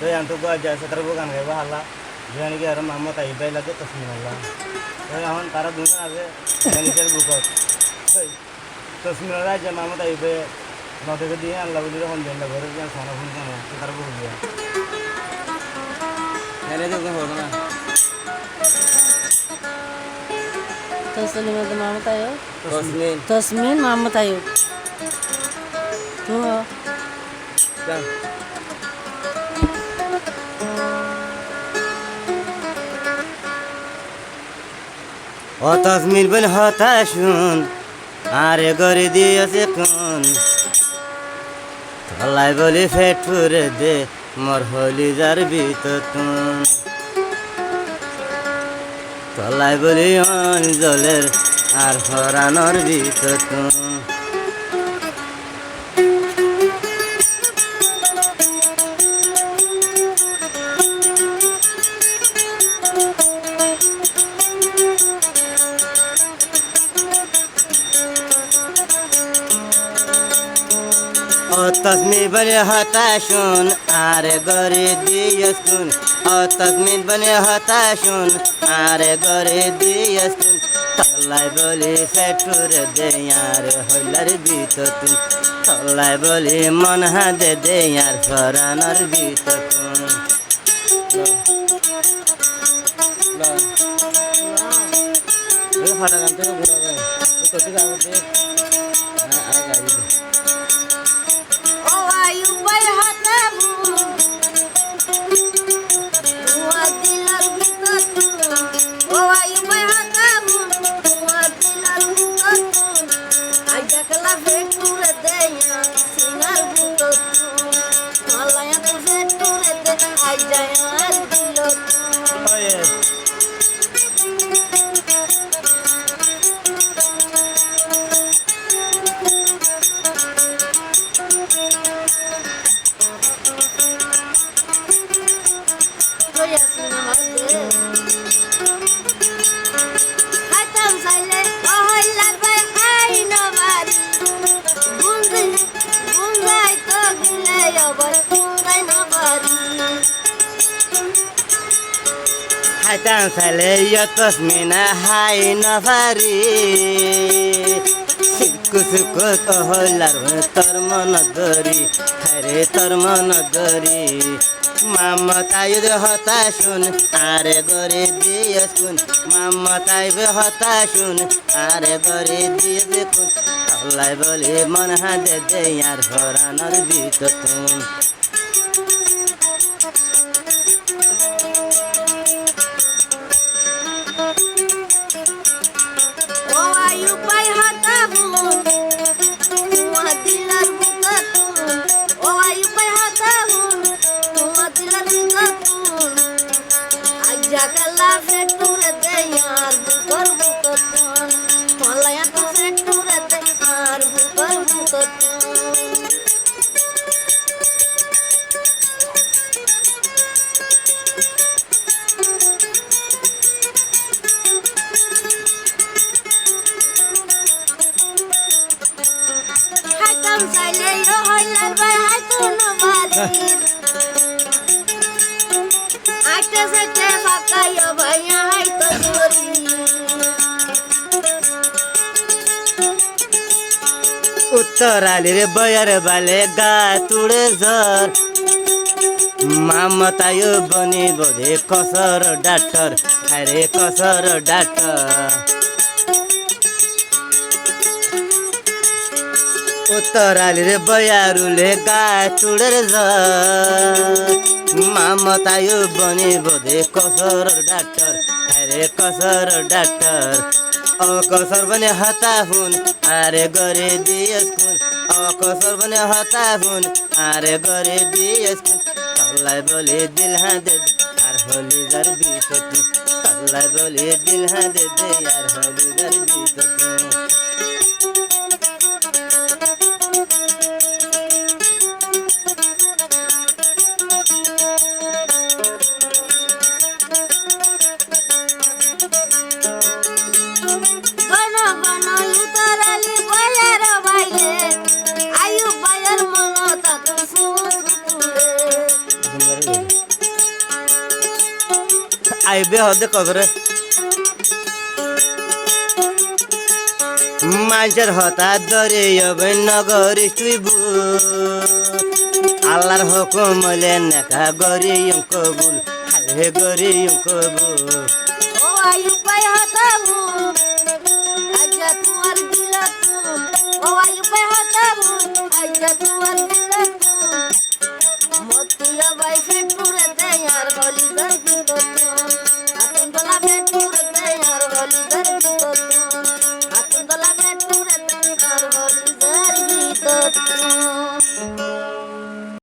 तो यांतो गजा सतर बुगान गायबा हाला जान की अरे मामा ताई बैला तो तस्मी हाला तो यहाँ तारा दुनिया आगे मैनेजर बुकत तस्मी हाला जब मामा ताई बे नौते के दिए अल्लाह बोली हम जन लगे रहे हैं साना फोन करना सतर बुक गया मैंने तो क्या होगा ना तस्मीन में मामा तायो तस्मीन मामा तायो तू क्या ও তসমিন বল হতা শুন আরে গরে দিয়েছে কোন তলাই বলি ফেট ফুরে দে মোর হলি যার বিততুন তলাই বলি অঞ্জলের আর হরানোর বিততুন ও তসমিন বলে হতা শুন আরে গরে দিয়েছুন ও তসমিন বলে হতা শুন আরে গরে দিয়েছুন তলাই বলি ফেটুরে দে আর হইলার বিততুন তলাই বলি মন হাদে দে আর ফরানোর বিততুন ফাটা গান থেকে ঘুরাবে তো ঠিক আছে আয় গাড়ি Hatan sale yo tosmina hai navari Sikku sikku to holar tor mon dori hare tor mon dori Mama tayo de hota shun are gore diye kun Mama tayo be hota shun are gore diye kun Allai boli mon hade de yar horanar bitotun उत्तर आले रे बयर बाले गा तुडे झर मामतायो बनी बोधे कसर doctor अरे कसर doctor उत्तर आले रे बयारुले गा तुडे झर मामतायो बनी बोधे कसर डाक्टर अरे कसर डाक्टर कसर बने हता हुन आरे गरे दियस कुन कसर बने हता हुन आरे गरे दियस कुन तल्लाई बोले दिल हाँ दे यार होली जर बीततु तल्लाई बोले दिल हाँ दे यार होली जर बीततु Number আইবে হদে কবরে মানুষের হঠাৎ ধরে হবে নগরী তুইবু আল্লাহর হুকুম হলে নেকা গরি কবুল হারে গরি কবুল ও আয়ু পাই হতাবু আজা তোমার দিলতু ও আয়ু পাই হতাবু আজা তোমার দিলতু মতিয়া বাইফে